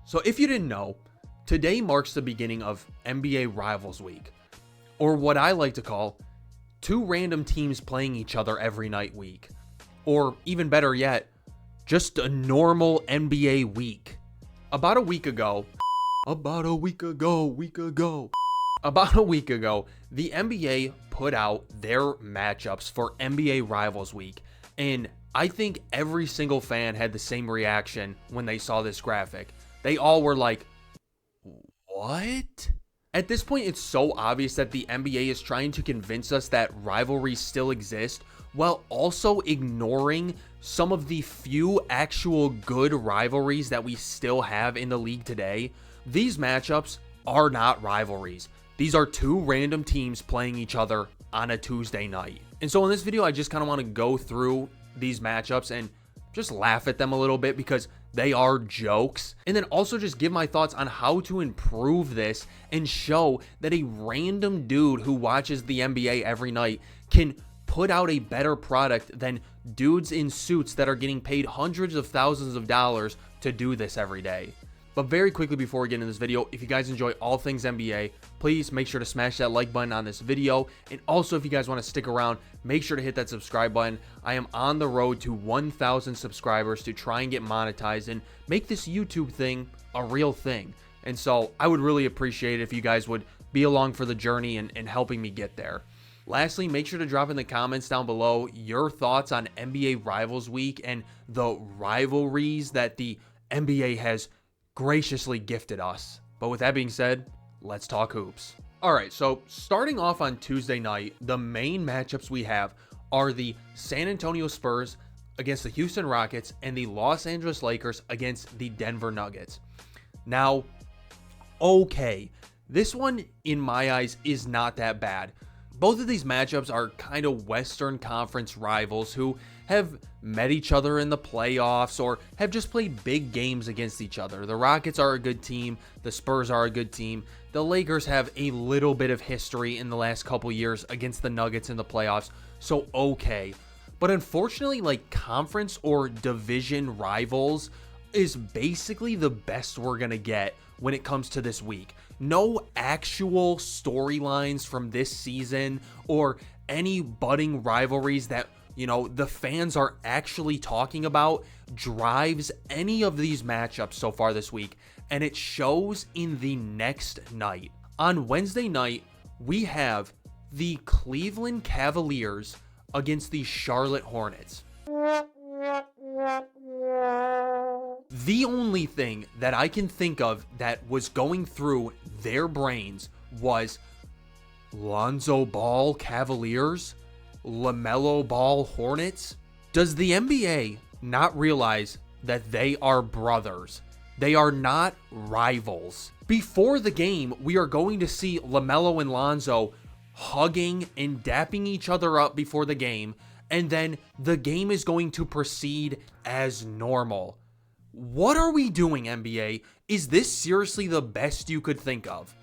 So if you didn't know, today marks the beginning of NBA Rivals Week, or what I like to call two random teams playing each other every night week, or even better yet, just a normal NBA week. About a week ago, the NBA put out their matchups for NBA Rivals Week, and I think every single fan had the same reaction when they saw this graphic. They all were like, what? At this point, it's so obvious that the NBA is trying to convince us that rivalries still exist while also ignoring some of the few actual good rivalries that we still have in the league today. These matchups are not rivalries. These are two random teams playing each other on a Tuesday night. And so in this video, I just kind of want to go through these matchups and just laugh at them a little bit because they are jokes. And then also just give my thoughts on how to improve this and show that a random dude who watches the NBA every night can put out a better product than dudes in suits that are getting paid hundreds of thousands of dollars to do this every day. But very quickly before we get into this video, if you guys enjoy all things NBA, please make sure to smash that like button on this video. And also, if you guys want to stick around, make sure to hit that subscribe button. I am on the road to 1,000 subscribers to try and get monetized and make this YouTube thing a real thing. And so I would really appreciate it if you guys would be along for the journey and helping me get there. Lastly, make sure to drop in the comments down below your thoughts on NBA Rivals Week and the rivalries that the NBA has graciously gifted us. But with that being said, let's talk hoops. All right, so starting off on Tuesday night, the main matchups we have are the San Antonio Spurs against the Houston Rockets and the Los Angeles Lakers against the Denver Nuggets. Now, okay, this one in my eyes is not that bad. Both of these matchups are kind of Western Conference rivals who have met each other in the playoffs or have just played big games against each other. The Rockets are a good team. The Spurs are a good team. The Lakers have a little bit of history in the last couple years against the Nuggets in the playoffs, so okay. But unfortunately, like conference or division rivals is basically the best we're going to get when it comes to this week. No actual storylines from this season or any budding rivalries that, you know, the fans are actually talking about drives any of these matchups so far this week, and it shows in the next night. On Wednesday night, we have the Cleveland Cavaliers against the Charlotte Hornets. The only thing that I can think of that was going through their brains was Lonzo Ball Cavaliers, LaMelo Ball Hornets. Does the NBA not realize that they are brothers? They are not rivals. Before the game, we are going to see LaMelo and Lonzo hugging and dapping each other up before the game, and then the game is going to proceed as normal. What are we doing, NBA? Is this seriously the best you could think of?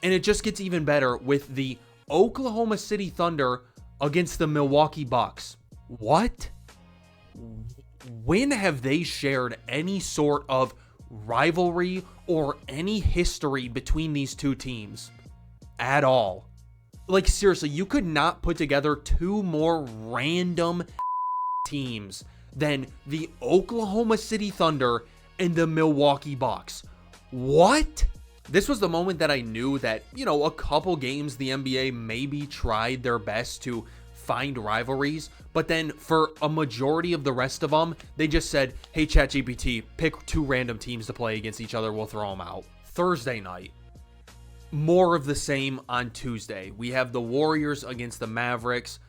And it just gets even better with the Oklahoma City Thunder against the Milwaukee Bucks. What? When have they shared any sort of rivalry or any history between these two teams at all? Like, seriously, you could not put together two more random teams than the Oklahoma City Thunder and the Milwaukee Bucks. What? This was the moment that I knew that, you know, a couple games the NBA maybe tried their best to find rivalries, but then for a majority of the rest of them, they just said, hey, ChatGPT, pick two random teams to play against each other, we'll throw them out. Thursday night, more of the same on Tuesday. We have the Warriors against the Mavericks.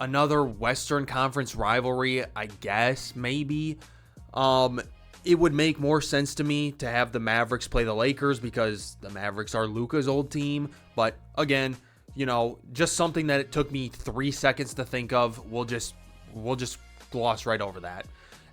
Another Western Conference rivalry, I guess, maybe. It would make more sense to me to have the Mavericks play the Lakers because the Mavericks are Luka's old team. But again, you know, just something that it took me 3 seconds to think of. We'll just gloss right over that.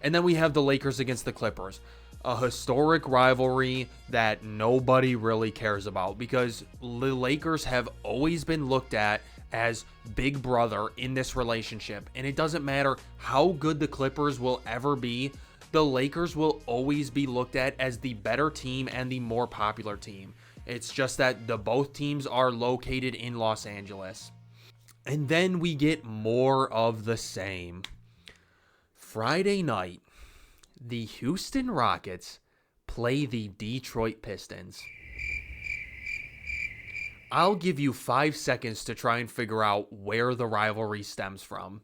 And then we have the Lakers against the Clippers. A historic rivalry that nobody really cares about because the Lakers have always been looked at as big brother in this relationship. And it doesn't matter how good the Clippers will ever be. the Lakers will always be looked at as the better team and the more popular team. It's just that both teams are located in Los Angeles. And then we get more of the same. Friday night, the Houston Rockets play the Detroit Pistons. I'll give you 5 seconds to try and figure out where the rivalry stems from.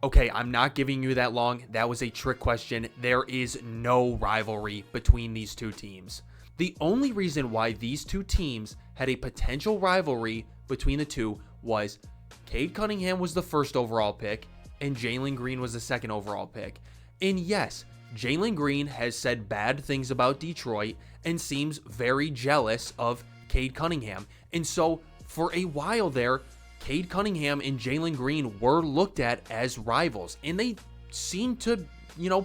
Okay, I'm not giving you that long. That was a trick question. There is no rivalry between these two teams. The only reason why these two teams had a potential rivalry between the two was Cade Cunningham was the first overall pick and Jalen Green was the second overall pick. And yes, Jalen Green has said bad things about Detroit and seems very jealous of Cade Cunningham. And so for a while there, Cade Cunningham and Jalen Green were looked at as rivals, and they seemed to,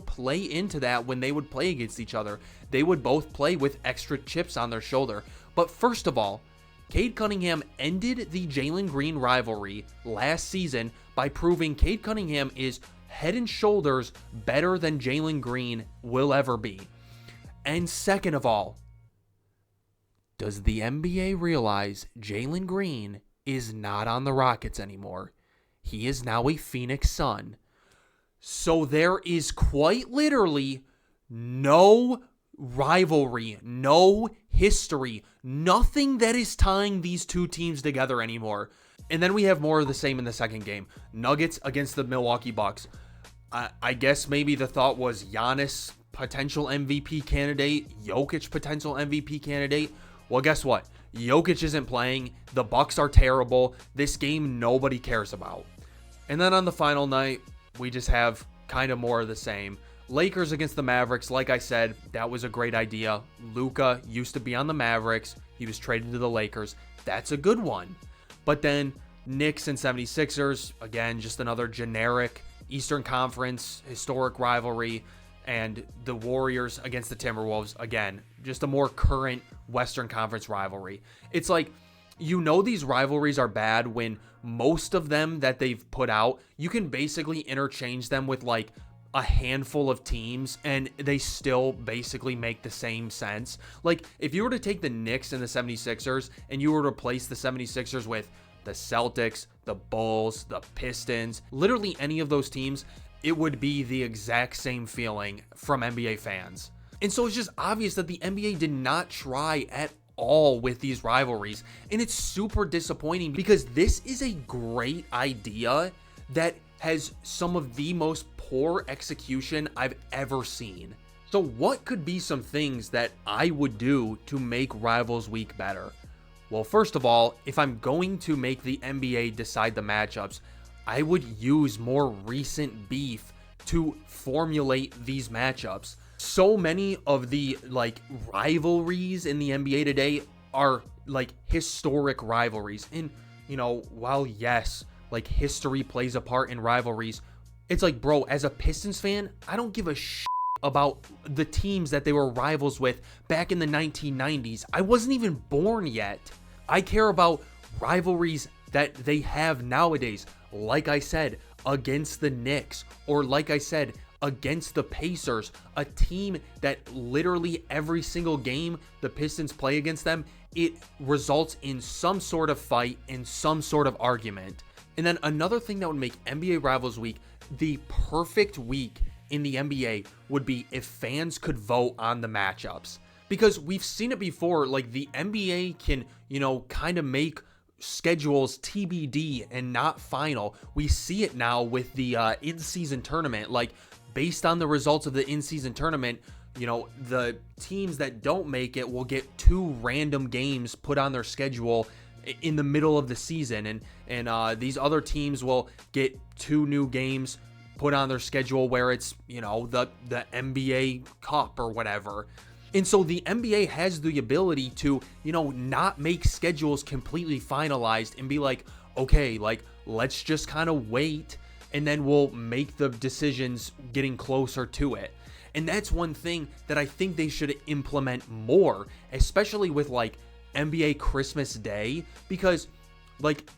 play into that when they would play against each other. They would both play with extra chips on their shoulder. But first of all, Cade Cunningham ended the Jalen Green rivalry last season by proving Cade Cunningham is head and shoulders better than Jalen Green will ever be. And second of all, does the NBA realize Jalen Green is not on the Rockets anymore? He is now a Phoenix Sun. So there is quite literally no rivalry, no history, nothing that is tying these two teams together anymore. And then we have more of the same in the second game. Nuggets against the Milwaukee Bucks. I guess maybe the thought was Giannis, potential MVP candidate, Jokic, potential MVP candidate. Well, guess what? Jokic isn't playing. The Bucks are terrible. This game nobody cares about. And then on the final night, we just have kind of more of the same. Lakers against the Mavericks. Like I said, that was a great idea. Luka used to be on the Mavericks. He was traded to the Lakers. That's a good one. But then Knicks and 76ers, again, just another generic Eastern Conference historic rivalry. And the Warriors against the Timberwolves, again, just a more current Western Conference rivalry. It's like, these rivalries are bad when most of them that they've put out, you can basically interchange them with like a handful of teams and they still basically make the same sense. Like if you were to take the Knicks and the 76ers and you were to replace the 76ers with the Celtics, the Bulls, the Pistons, literally any of those teams, it would be the exact same feeling from NBA fans. And so it's just obvious that the NBA did not try at all with these rivalries. And it's super disappointing because this is a great idea that has some of the most poor execution I've ever seen. So what could be some things that I would do to make Rivals Week better? Well, first of all, if I'm going to make the NBA decide the matchups, I would use more recent beef to formulate these matchups. So many of the rivalries in the NBA today are historic rivalries. And, while yes, history plays a part in rivalries, it's bro, as a Pistons fan, I don't give a shit about the teams that they were rivals with back in the 1990s. I wasn't even born yet. I care about rivalries that they have nowadays. Like I said, against the Knicks, or like I said, against the Pacers, a team that literally every single game the Pistons play against them, it results in some sort of fight and some sort of argument. And then another thing that would make NBA Rivals Week the perfect week in the NBA would be if fans could vote on the matchups. Because we've seen it before, the NBA can, kind of make schedules TBD and not final. We see it now with the in-season tournament. Based on the results of the in-season tournament, the teams that don't make it will get 2 random games put on their schedule in the middle of the season, and these other teams will get 2 new games put on their schedule where it's the NBA Cup or whatever. And so the NBA has the ability to, not make schedules completely finalized and be okay, let's just kind of wait and then we'll make the decisions getting closer to it. And that's one thing that I think they should implement more, especially with NBA Christmas Day, because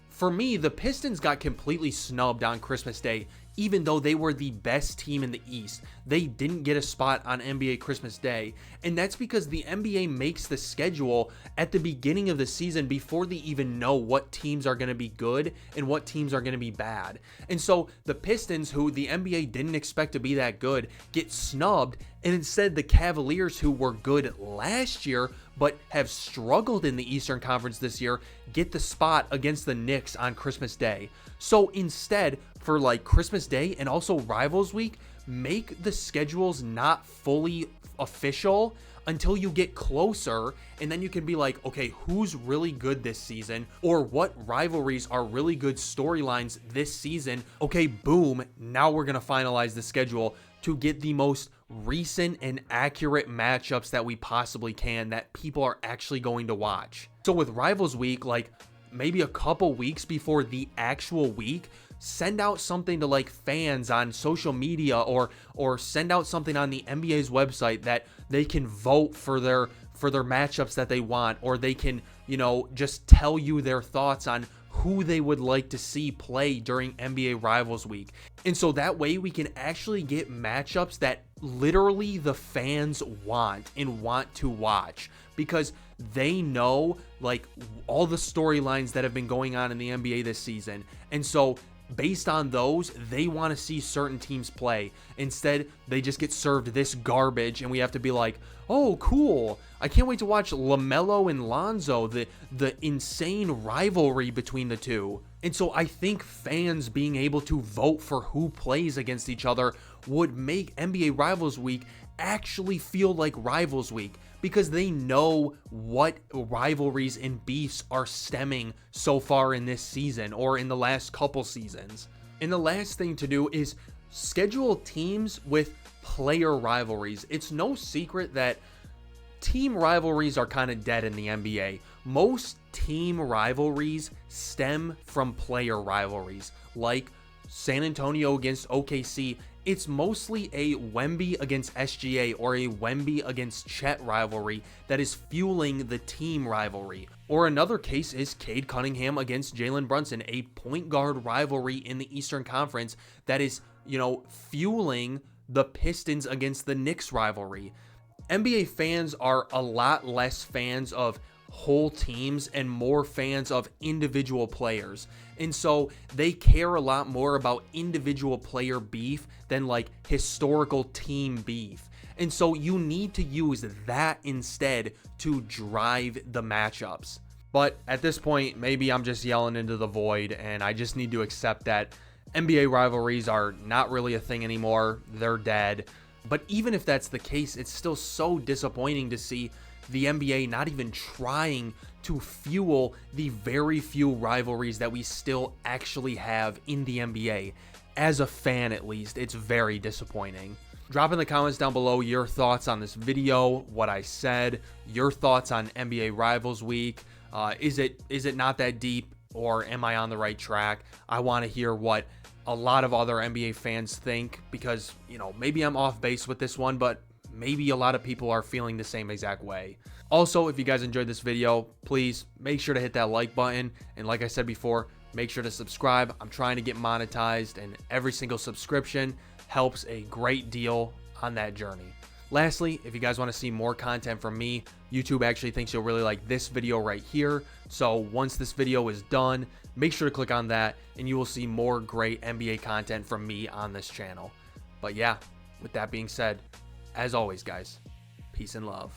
for me, the Pistons got completely snubbed on Christmas Day, even though they were the best team in the East. They didn't get a spot on NBA Christmas Day, and that's because the NBA makes the schedule at the beginning of the season before they even know what teams are going to be good and what teams are going to be bad. And so the Pistons, who the NBA didn't expect to be that good, get snubbed, and instead the Cavaliers, who were good last year but have struggled in the Eastern Conference this year, get the spot against the Knicks on Christmas Day. So instead, for like Christmas Day and also Rivals Week, make the schedules not fully official until you get closer, and then you can be like, okay, who's really good this season, or what rivalries are really good storylines this season. Okay, boom, now we're gonna finalize the schedule to get the most recent and accurate matchups that we possibly can that people are actually going to watch. So with Rivals Week, like maybe a couple weeks before the actual week, send out something to like fans on social media, or send out something on the NBA's website that they can vote for their matchups that they want, or they can, you know, just tell you their thoughts on who they would like to see play during NBA Rivals Week. And so that way we can actually get matchups that literally the fans want and want to watch, because they know like all the storylines that have been going on in the NBA this season. And so based on those, they want to see certain teams play. Instead, they just get served this garbage, and we have to be like, oh, cool, I can't wait to watch LaMelo and Lonzo, the insane rivalry between the two. And so I think fans being able to vote for who plays against each other would make NBA Rivals Week actually feel like Rivals Week, because they know what rivalries and beefs are stemming so far in this season or in the last couple seasons. And the last thing to do is schedule teams with player rivalries. It's no secret that team rivalries are kind of dead in the NBA. Most team rivalries stem from player rivalries, like San Antonio against OKC. It's mostly a Wemby against SGA or a Wemby against Chet rivalry that is fueling the team rivalry. Or another case is Cade Cunningham against Jalen Brunson, a point guard rivalry in the Eastern Conference that is, you know, fueling the Pistons against the Knicks rivalry. NBA fans are a lot less fans of whole teams and more fans of individual players. And so they care a lot more about individual player beef than like historical team beef. And so you need to use that instead to drive the matchups. But at this point, maybe I'm just yelling into the void, and I just need to accept that NBA rivalries are not really a thing anymore. They're dead. But even if that's the case, it's still so disappointing to see the NBA not even trying to fuel the very few rivalries that we still actually have in the NBA. As a fan, at least, it's very disappointing. Drop in the comments down below your thoughts on this video, what I said, your thoughts on NBA Rivals Week. Is it not that deep, or am I on the right track? I want to hear what a lot of other NBA fans think, because, you know, maybe I'm off base with this one, but maybe a lot of people are feeling the same exact way. Also, if you guys enjoyed this video, please make sure to hit that like button. And like I said before, make sure to subscribe. I'm trying to get monetized, and every single subscription helps a great deal on that journey. Lastly, if you guys want to see more content from me, YouTube actually thinks you'll really like this video right here. So once this video is done, make sure to click on that, and you will see more great NBA content from me on this channel. But yeah, with that being said, as always, guys, peace and love.